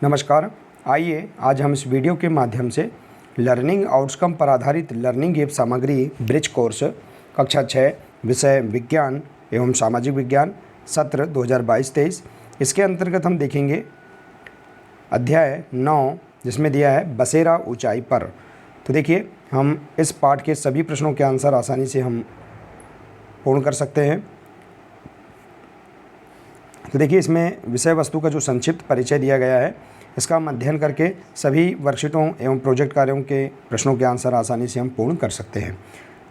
नमस्कार। आइए आज हम इस वीडियो के माध्यम से लर्निंग आउटकम पर आधारित लर्निंग एप सामग्री ब्रिज कोर्स कक्षा 6 विषय विज्ञान एवं सामाजिक विज्ञान सत्र 2022-23 इसके अंतर्गत हम देखेंगे अध्याय 9 जिसमें दिया है बसेरा ऊंचाई पर। तो देखिए हम इस पाठ के सभी प्रश्नों के आंसर आसानी से हम पूर्ण कर सकते हैं। तो देखिए इसमें विषय वस्तु का जो संक्षिप्त परिचय दिया गया है इसका हम अध्ययन करके सभी वर्कशीटों एवं प्रोजेक्ट कार्यों के प्रश्नों के आंसर आसानी से हम पूर्ण कर सकते हैं।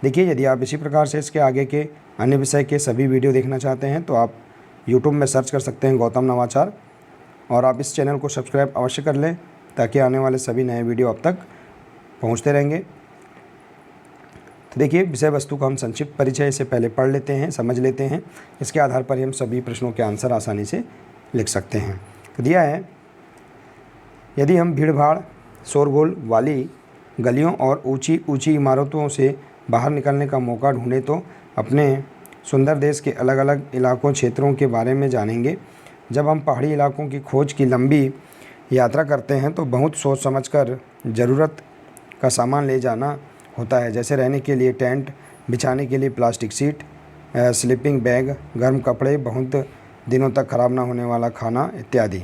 देखिए यदि आप इसी प्रकार से इसके आगे के अन्य विषय के सभी वीडियो देखना चाहते हैं तो आप यूट्यूब में सर्च कर सकते हैं गौतम नवाचार, और आप इस चैनल को सब्सक्राइब अवश्य कर लें ताकि आने वाले सभी नए वीडियो अब तक पहुँचते रहेंगे। तो देखिए विषय वस्तु का हम संक्षिप्त परिचय से पहले पढ़ लेते हैं, समझ लेते हैं। इसके आधार पर हम सभी प्रश्नों के आंसर आसानी से लिख सकते हैं। तो दिया है यदि हम भीड़-भाड़ शोरगुल वाली गलियों और ऊंची ऊंची इमारतों से बाहर निकलने का मौका ढूंढें तो अपने सुंदर देश के अलग अलग इलाकों क्षेत्रों के बारे में जानेंगे। जब हम पहाड़ी इलाकों की खोज की लंबी यात्रा करते हैं तो बहुत सोच समझकर ज़रूरत का सामान ले जाना होता है, जैसे रहने के लिए टेंट, बिछाने के लिए प्लास्टिक सीट, स्लीपिंग बैग, गर्म कपड़े, बहुत दिनों तक ख़राब ना होने वाला खाना इत्यादि।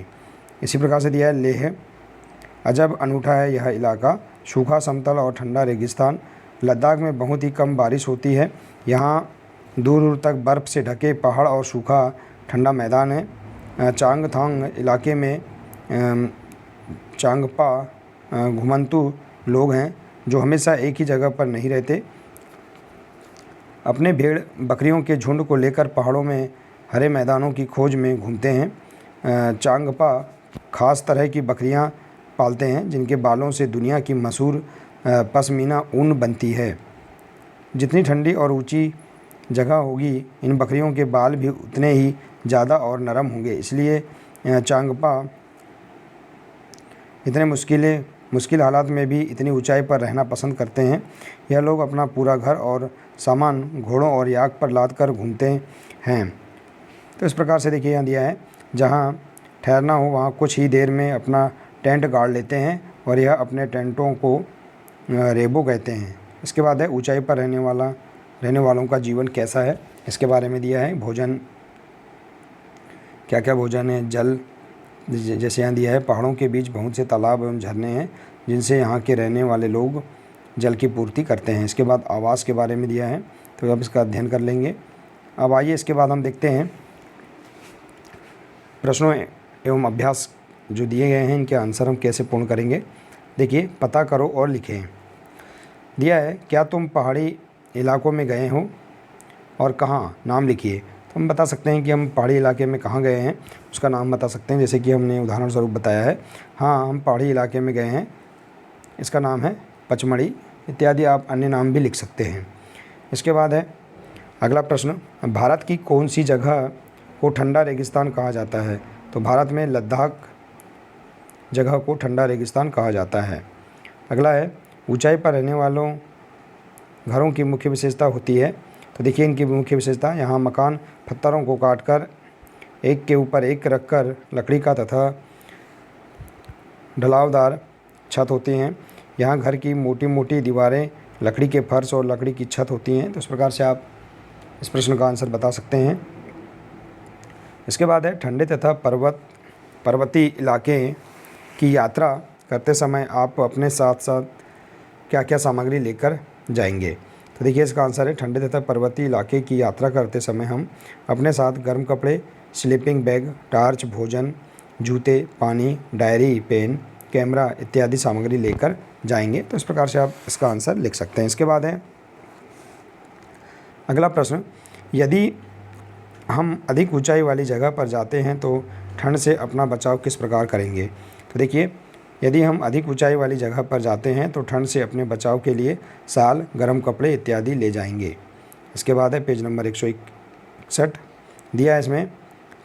इसी प्रकार से दिया है लेह अजब अनूठा है यह इलाका, सूखा समतल और ठंडा रेगिस्तान। लद्दाख में बहुत ही कम बारिश होती है, यहाँ दूर दूर तक बर्फ़ से ढके पहाड़ और सूखा ठंडा मैदान है। चांगथांग इलाके में चांगपा घुमंतू लोग हैं जो हमेशा एक ही जगह पर नहीं रहते, अपने भेड़ बकरियों के झुंड को लेकर पहाड़ों में हरे मैदानों की खोज में घूमते हैं। चांगपा खास तरह की बकरियां पालते हैं जिनके बालों से दुनिया की मशहूर पश्मीना ऊन बनती है। जितनी ठंडी और ऊंची जगह होगी इन बकरियों के बाल भी उतने ही ज़्यादा और नरम होंगे, इसलिए चांगपा इतने मुश्किल हालात में भी इतनी ऊंचाई पर रहना पसंद करते हैं। यह लोग अपना पूरा घर और सामान घोड़ों और याक पर लाद कर घूमते हैं। तो इस प्रकार से देखिए यहाँ दिया है जहाँ ठहरना हो वहाँ कुछ ही देर में अपना टेंट गाड़ लेते हैं और यह अपने टेंटों को रेबो कहते हैं। इसके बाद है ऊंचाई पर रहने वालों का जीवन कैसा है, इसके बारे में दिया है। भोजन क्या क्या भोजन है, जल जैसे यहाँ दिया है पहाड़ों के बीच बहुत से तालाब एवं झरने हैं जिनसे यहाँ के रहने वाले लोग जल की पूर्ति करते हैं। इसके बाद आवास के बारे में दिया है, तो अब इसका अध्ययन कर लेंगे। अब आइए इसके बाद हम देखते हैं प्रश्नों एवं अभ्यास जो दिए गए हैं इनके आंसर हम कैसे पूर्ण करेंगे। देखिए पता करो और लिखें। दिया है क्या तुम पहाड़ी इलाकों में गए हो और कहाँ, नाम लिखिए। तो हम बता सकते हैं कि हम पहाड़ी इलाके में कहाँ गए हैं, उसका नाम बता सकते हैं। जैसे कि हमने उदाहरण स्वरूप बताया है, हाँ हम पहाड़ी इलाके में गए हैं, इसका नाम है पचमढ़ी इत्यादि। आप अन्य नाम भी लिख सकते हैं। इसके बाद है अगला प्रश्न, भारत की कौन सी जगह को ठंडा रेगिस्तान कहा जाता है। तो भारत में लद्दाख जगह को ठंडा रेगिस्तान कहा जाता है। अगला है ऊंचाई पर रहने वालों घरों की मुख्य विशेषता होती है। तो देखिए इनकी मुख्य विशेषता, यहाँ मकान पत्थरों को काटकर एक के ऊपर एक रखकर लकड़ी का तथा ढलावदार छत होती हैं। यहाँ घर की मोटी मोटी दीवारें, लकड़ी के फर्श और लकड़ी की छत होती हैं। तो इस प्रकार से आप इस प्रश्न का आंसर बता सकते हैं। इसके बाद है ठंडे तथा पर्वतीय इलाके की यात्रा करते समय आप अपने साथ साथ क्या क्या सामग्री लेकर जाएंगे। तो देखिए इसका आंसर है ठंडे तथा पर्वतीय इलाके की यात्रा करते समय हम अपने साथ गर्म कपड़े, स्लीपिंग बैग, टार्च, भोजन, जूते, पानी, डायरी, पेन, कैमरा इत्यादि सामग्री लेकर जाएंगे। तो इस प्रकार से आप इसका आंसर लिख सकते हैं। इसके बाद है अगला प्रश्न, यदि हम अधिक ऊंचाई वाली जगह पर जाते हैं तो ठंड से अपना बचाव किस प्रकार करेंगे। तो देखिए यदि हम अधिक ऊंचाई वाली जगह पर जाते हैं तो ठंड से अपने बचाव के लिए शाल, गर्म कपड़े इत्यादि ले जाएंगे। इसके बाद है पेज नंबर 161 दिया है, इसमें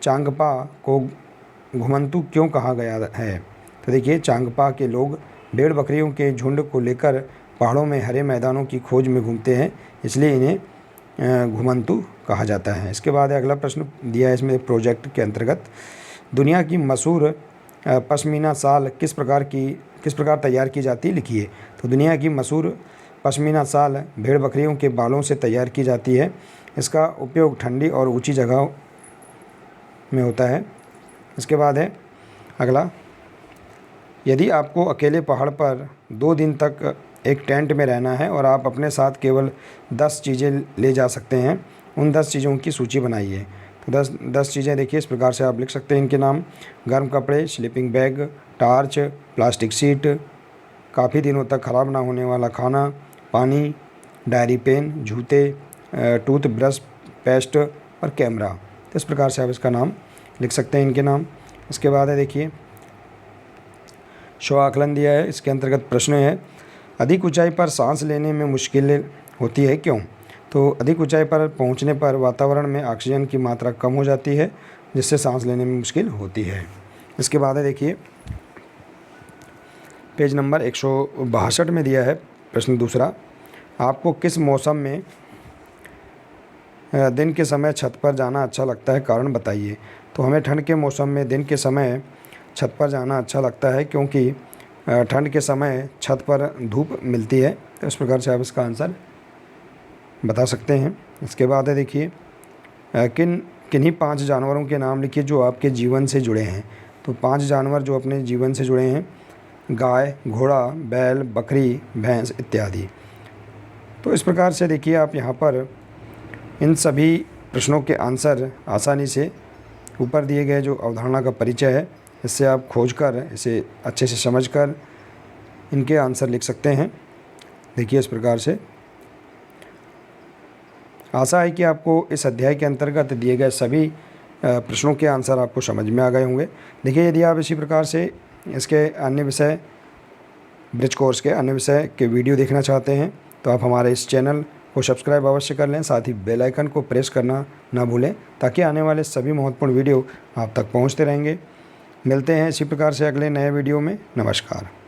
चांगपा को घुमंतू क्यों कहा गया है। तो देखिए चांगपा के लोग भेड़ बकरियों के झुंड को लेकर पहाड़ों में हरे मैदानों की खोज में घूमते हैं, इसलिए इन्हें घुमंतू कहा जाता है। इसके बाद है अगला प्रश्न दिया है इसमें प्रोजेक्ट के अंतर्गत, दुनिया की मशहूर पश्मीना शाल किस प्रकार तैयार की जाती है, लिखिए। तो दुनिया की मशहूर पश्मीना शाल भेड़ बकरियों के बालों से तैयार की जाती है। इसका उपयोग ठंडी और ऊंची जगहों में होता है। इसके बाद है अगला, यदि आपको अकेले पहाड़ पर 2 दिन तक एक टेंट में रहना है और आप अपने साथ केवल 10 चीज़ें ले जा सकते हैं, उन 10 चीज़ों की सूची बनाइए। तो 10 चीज़ें देखिए इस प्रकार से आप लिख सकते हैं इनके नाम: गर्म कपड़े, sleeping bag, torch, plastic sheet, काफ़ी दिनों तक ख़राब ना होने वाला खाना, पानी, डायरी पेन, जूते, टूथब्रश, पेस्ट और कैमरा। तो इस प्रकार से आप इसका नाम लिख सकते हैं, इनके नाम। इसके बाद है देखिए स्व आकलन दिया है, इसके अंतर्गत प्रश्न है, अधिक ऊंचाई पर सांस लेने में मुश्किल होती है, क्यों? तो अधिक ऊंचाई पर पहुंचने पर वातावरण में ऑक्सीजन की मात्रा कम हो जाती है, जिससे सांस लेने में मुश्किल होती है। इसके बाद है देखिए पेज नंबर 162 में दिया है प्रश्न दूसरा, आपको किस मौसम में दिन के समय छत पर जाना अच्छा लगता है, कारण बताइए। तो हमें ठंड के मौसम में दिन के समय छत पर जाना अच्छा लगता है, क्योंकि ठंड के समय छत पर धूप मिलती है। तो इस प्रकार से आप इसका आंसर बता सकते हैं। इसके बाद है देखिए किन्हीं 5 जानवरों के नाम लिखिए जो आपके जीवन से जुड़े हैं। तो 5 जानवर जो अपने जीवन से जुड़े हैं: गाय, घोड़ा, बैल, बकरी, भैंस इत्यादि। तो इस प्रकार से देखिए आप यहाँ पर इन सभी प्रश्नों के आंसर आसानी से ऊपर दिए गए जो अवधारणा का परिचय है, इससे आप खोजकर इसे अच्छे से समझकर इनके आंसर लिख सकते हैं। देखिए इस प्रकार से आशा है कि आपको इस अध्याय के अंतर्गत दिए गए सभी प्रश्नों के आंसर आपको समझ में आ गए होंगे। देखिए यदि आप इसी प्रकार से इसके अन्य विषय ब्रिज कोर्स के अन्य विषय के वीडियो देखना चाहते हैं तो आप हमारे इस चैनल को सब्सक्राइब अवश्य कर लें, साथ ही बेल आइकन को प्रेस करना ना भूलें, ताकि आने वाले सभी महत्वपूर्ण वीडियो आप तक पहुंचते रहेंगे। मिलते हैं इसी प्रकार से अगले नए वीडियो में। नमस्कार।